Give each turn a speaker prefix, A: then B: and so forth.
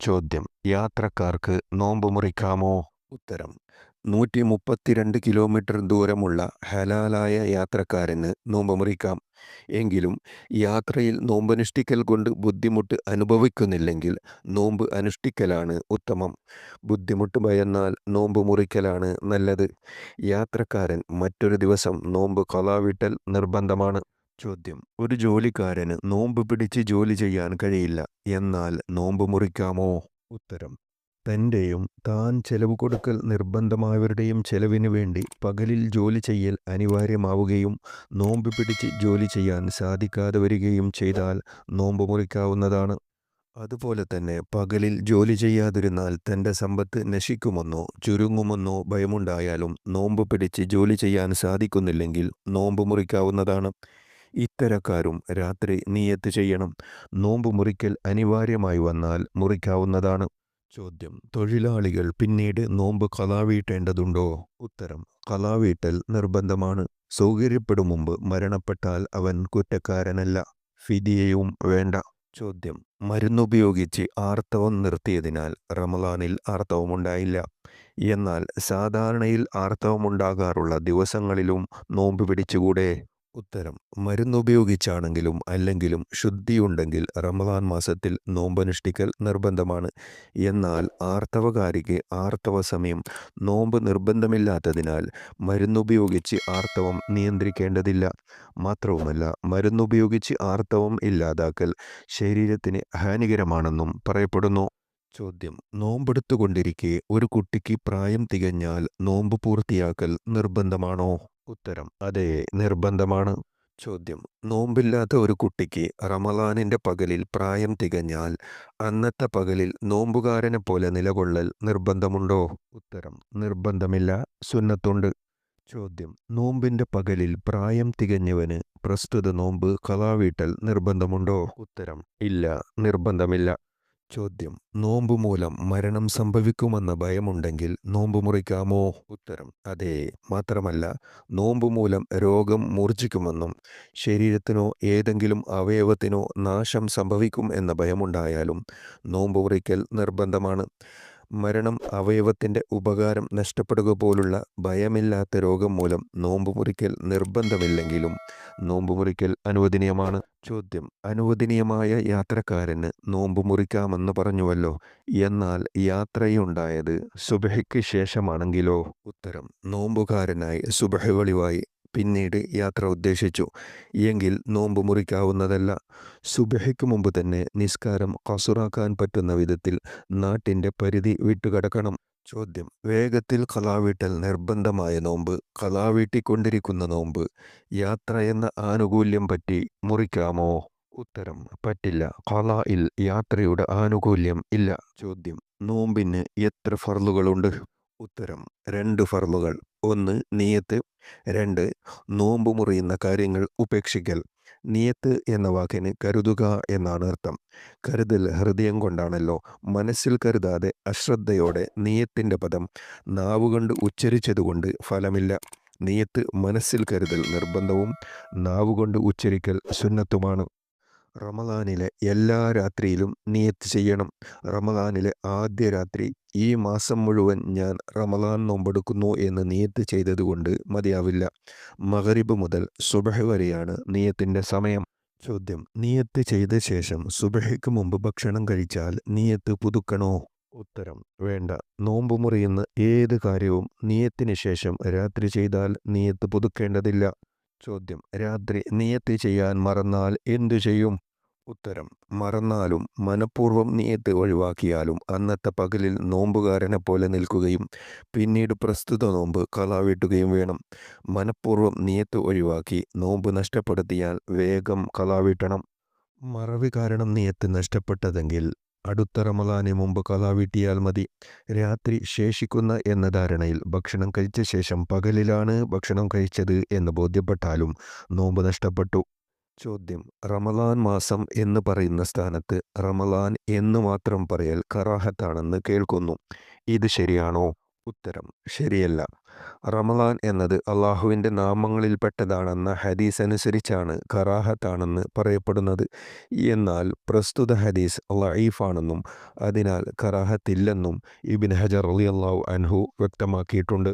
A: ചോദ്യം: യാത്രക്കാർക്ക് നോമ്പ് മുറിക്കാമോ? ഉത്തരം: 132 കിലോമീറ്റർ ദൂരമുള്ള ഹലാലായ യാത്രക്കാരന് നോമ്പ് മുറിക്കാം. എങ്കിലും യാത്രയിൽ നോമ്പനുഷ്ഠിക്കൽ കൊണ്ട് ബുദ്ധിമുട്ട് അനുഭവിക്കുന്നില്ലെങ്കിൽ നോമ്പ് അനുഷ്ഠിക്കലാണ് ഉത്തമം. ബുദ്ധിമുട്ട് ഭയന്നാൽ നോമ്പ് മുറിക്കലാണ് നല്ലത്. യാത്രക്കാരൻ മറ്റൊരു ദിവസം നോമ്പ് ഖളാ വീട്ടൽ നിർബന്ധമാണ്. ചോദ്യം: ഒരു ജോലിക്കാരന് നോമ്പ് പിടിച്ച് ജോലി ചെയ്യാൻ കഴിയില്ല, എന്നാൽ നോമ്പ് മുറിക്കാമോ? ഉത്തരം: തൻ്റെയും താൻ ചെലവ് കൊടുക്കൽ നിർബന്ധമായവരുടെയും ചെലവിനു വേണ്ടി പകലിൽ ജോലി ചെയ്യൽ അനിവാര്യമാവുകയും നോമ്പ് പിടിച്ച് ജോലി ചെയ്യാൻ സാധിക്കാതെ വരികയും ചെയ്താൽ നോമ്പ് മുറിക്കാവുന്നതാണ്. അതുപോലെ തന്നെ പകലിൽ ജോലി ചെയ്യാതിരുന്നാൽ തൻ്റെ സമ്പത്ത് നശിക്കുമെന്നോ ചുരുങ്ങുമെന്നോ ഭയമുണ്ടായാലും നോമ്പ് പിടിച്ച് ജോലി ചെയ്യാൻ സാധിക്കുന്നില്ലെങ്കിൽ നോമ്പ് മുറിക്കാവുന്നതാണ്. ഇത്തരക്കാരും രാത്രി നിയ്യത്ത് ചെയ്യണം. നോമ്പ് മുറിക്കൽ അനിവാര്യമായി വന്നാൽ മുറിക്കാവുന്നതാണ്. ചോദ്യം: തൊഴിലാളികൾ പിന്നീട് നോമ്പ് ഖളാ വീട്ടേണ്ടതുണ്ടോ? ഉത്തരം: ഖളാ വീട്ടൽ നിർബന്ധമാണ്. സൗകര്യപ്പെടും മുമ്പ് മരണപ്പെട്ടാൽ അവൻ കുറ്റക്കാരനല്ല. ഫിദിയയും വേണ്ട. ചോദ്യം: മരുന്നുപയോഗിച്ച് ആർത്തവം നിർത്തിയതിനാൽ റമളാനിൽ ആർത്തവമുണ്ടായില്ല. എന്നാൽ സാധാരണയിൽ ആർത്തവമുണ്ടാകാറുള്ള ദിവസങ്ങളിലും നോമ്പ് പിടിച്ചുകൂടെ? ഉത്തരം: മരുന്നുപയോഗിച്ചാണെങ്കിലും അല്ലെങ്കിലും ശുദ്ധിയുണ്ടെങ്കിൽ റമളാൻ മാസത്തിൽ നോമ്പനുഷ്ഠിക്കൽ നിർബന്ധമാണ്. എന്നാൽ ആർത്തവകാരിക്ക് ആർത്തവ സമയം നോമ്പ് നിർബന്ധമില്ലാത്തതിനാൽ മരുന്നുപയോഗിച്ച് ആർത്തവം നിയന്ത്രിക്കേണ്ടതില്ല. മാത്രവുമല്ല, മരുന്നുപയോഗിച്ച് ആർത്തവം ഇല്ലാതാക്കൽ ശരീരത്തിന് ഹാനികരമാണെന്നും പറയപ്പെടുന്നു. ചോദ്യം: നോമ്പെടുത്തുകൊണ്ടിരിക്കെ ഒരു കുട്ടിക്ക് പ്രായം തികഞ്ഞാൽ നോമ്പ് പൂർത്തിയാക്കൽ നിർബന്ധമാണോ? ഉത്തരം: അതെ, നിർബന്ധമാണ്. ചോദ്യം: നോമ്പില്ലാത്ത ഒരു കുട്ടിക്ക് റമളാനിന്റെ പകലിൽ പ്രായം തികഞ്ഞാൽ അന്നത്തെ പകലിൽ നോമ്പുകാരനെ പോലെ നിലകൊള്ളൽ നിർബന്ധമുണ്ടോ? ഉത്തരം: നിർബന്ധമില്ല, സുന്നത്തുണ്ട്. ചോദ്യം: നോമ്പിന്റെ പകലിൽ പ്രായം തികഞ്ഞവന് പ്രസ്തുത നോമ്പ് ഖളാ വീട്ടൽ നിർബന്ധമുണ്ടോ? ഉത്തരം: ഇല്ല, നിർബന്ധമില്ല. ചോദ്യം: നോമ്പ് മൂലം മരണം സംഭവിക്കുമെന്ന ഭയമുണ്ടെങ്കിൽ നോമ്പ് മുറിക്കാമോ? ഉത്തരം: അതെ. മാത്രമല്ല, നോമ്പ് മൂലം രോഗം മൂർച്ഛിക്കുമെന്നും ശരീരത്തിനോ ഏതെങ്കിലും അവയവത്തിനോ നാശം സംഭവിക്കും എന്ന ഭയമുണ്ടായാലും നോമ്പ് മുറിക്കൽ നിർബന്ധമാണ്. മരണം, അവയവത്തിൻ്റെ ഉപകാരം നഷ്ടപ്പെടുക പോലുള്ള ഭയമില്ലാത്ത രോഗം മൂലം നോമ്പ് മുറിക്കൽ നിർബന്ധമില്ലെങ്കിലും നോമ്പ് മുറിക്കൽ അനുവദനീയമാണ്. ചോദ്യം: അനുവദനീയമായ യാത്രക്കാരന് നോമ്പ് മുറിക്കാമെന്ന് പറഞ്ഞുവല്ലോ, എന്നാൽ യാത്രയുണ്ടായത് സുബഹിക്ക് ശേഷമാണെങ്കിലോ? ഉത്തരം: നോമ്പുകാരനായി സുബഹി വെളിവായി പിന്നീട് യാത്ര ഉദ്ദേശിച്ചു എങ്കിൽ നോമ്പ് മുറിക്കാവുന്നതല്ല. സുബഹിക്ക് മുമ്പ് തന്നെ നിസ്കാരം ഖസുറാക്കാൻ പറ്റുന്ന വിധത്തിൽ നാട്ടിൻ്റെ പരിധി വിട്ടുകടക്കണം. ചോദ്യം: വേഗത്തിൽ ഖളാ വീട്ടൽ നിർബന്ധമായ നോമ്പ്, ഖളാ വീട്ടിക്കൊണ്ടിരിക്കുന്ന നോമ്പ്, യാത്ര എന്ന ആനുകൂല്യം പറ്റി മുറിക്കാമോ? ഉത്തരം: പറ്റില്ല. ഖളായിൽ യാത്രയുടെ ആനുകൂല്യം ഇല്ല. ചോദ്യം: നോമ്പിന് എത്ര ഫർളുകളുണ്ട്? ഉത്തരം: 2 ഫർളുകൾ. 1. നിയത്ത്. 2. നോമ്പ് മുറിയുന്ന കാര്യങ്ങൾ ഉപേക്ഷിക്കൽ. നിയത്ത് എന്ന വാക്കിന് കരുതുക എന്നാണ് അർത്ഥം. കരുതൽ ഹൃദയം കൊണ്ടാണല്ലോ. മനസ്സിൽ കരുതാതെ അശ്രദ്ധയോടെ നിയത്തിൻ്റെ പദം നാവുകൊണ്ട് ഉച്ചരിച്ചതുകൊണ്ട് ഫലമില്ല. നിയത്ത് മനസ്സിൽ കരുതൽ നിർബന്ധവും നാവുകൊണ്ട് ഉച്ചരിക്കൽ സുന്നത്തുമാണ്. റമളാനിലെ എല്ലാ രാത്രിയിലും നിയത്ത് ചെയ്യണം. റമളാനിലെ ആദ്യ രാത്രി ഈ മാസം മുഴുവൻ ഞാൻ റമളാൻ നോമ്പെടുക്കുന്നു എന്ന് നിയത്ത് ചെയ്തതുകൊണ്ട് മതിയാവില്ല. മഗ്‌രിബ് മുതൽ സുബഹ് വരെയാണ് നിയത്തിൻ്റെ സമയം. ചോദ്യം: നിയത്ത് ചെയ്ത ശേഷം സുബഹിക്ക് മുമ്പ് ഭക്ഷണം കഴിച്ചാൽ നിയത്ത് പുതുക്കണോ? ഉത്തരം: വേണ്ട. നോമ്പ് മുറിയുന്ന ഏത് കാര്യവും നിയത്തിന് ശേഷം രാത്രി ചെയ്താൽ നിയത്ത് പുതുക്കേണ്ടതില്ല. ചോദ്യം: രാത്രി നിയത്ത് ചെയ്യാൻ മറന്നാൽ എന്തു ചെയ്യും? ഉത്തരം: മറന്നാലും മനഃപൂർവ്വം നിയത്ത് ഒഴിവാക്കിയാലും അന്നത്തെ പകലിൽ നോമ്പുകാരനെ പോലെ നിൽക്കുകയും പിന്നീട് പ്രസ്തുത നോമ്പ് ഖളാ വീട്ടുകയും വേണം. മനഃപൂർവ്വം നിയത്ത് ഒഴിവാക്കി നോമ്പ് നഷ്ടപ്പെടുത്തിയാൽ വേഗം ഖളാ വീട്ടണം. മറവി കാരണം നിയത്ത് നഷ്ടപ്പെട്ടതെങ്കിൽ അടുത്ത റമളാന് മുമ്പ് ഖളാ വീട്ടിയാൽ മതി. രാത്രി ശേഷിക്കുന്ന എന്ന ധാരണയിൽ ഭക്ഷണം കഴിച്ച ശേഷം പകലിലാണ് ഭക്ഷണം കഴിച്ചത് എന്ന് ബോധ്യപ്പെട്ടാലും നോമ്പ് നഷ്ടപ്പെട്ടു. ചോദ്യം: റമളാൻ മാസം എന്ന് പറയുന്ന സ്ഥാനത്ത് റമളാൻ എന്ന് മാത്രം പറയൽ കറാഹത്താണെന്ന് കേൾക്കുന്നു. ഇത് ശരിയാണോ? ഉത്തരം ശരിയല്ല. റമളാൻ എന്നത് അള്ളാഹുവിൻ്റെ നാമങ്ങളിൽപ്പെട്ടതാണെന്ന ഹദീസ് അനുസരിച്ചാണ് കറാഹത്താണെന്ന് പറയപ്പെടുന്നത്. എന്നാൽ പ്രസ്തുത ഹദീസ് ലഈഫാണെന്നും അതിനാൽ കറാഹത്തില്ലെന്നും ഇബ്നു ഹജർ റളിയല്ലാഹു അൻഹു വ്യക്തമാക്കിയിട്ടുണ്ട്.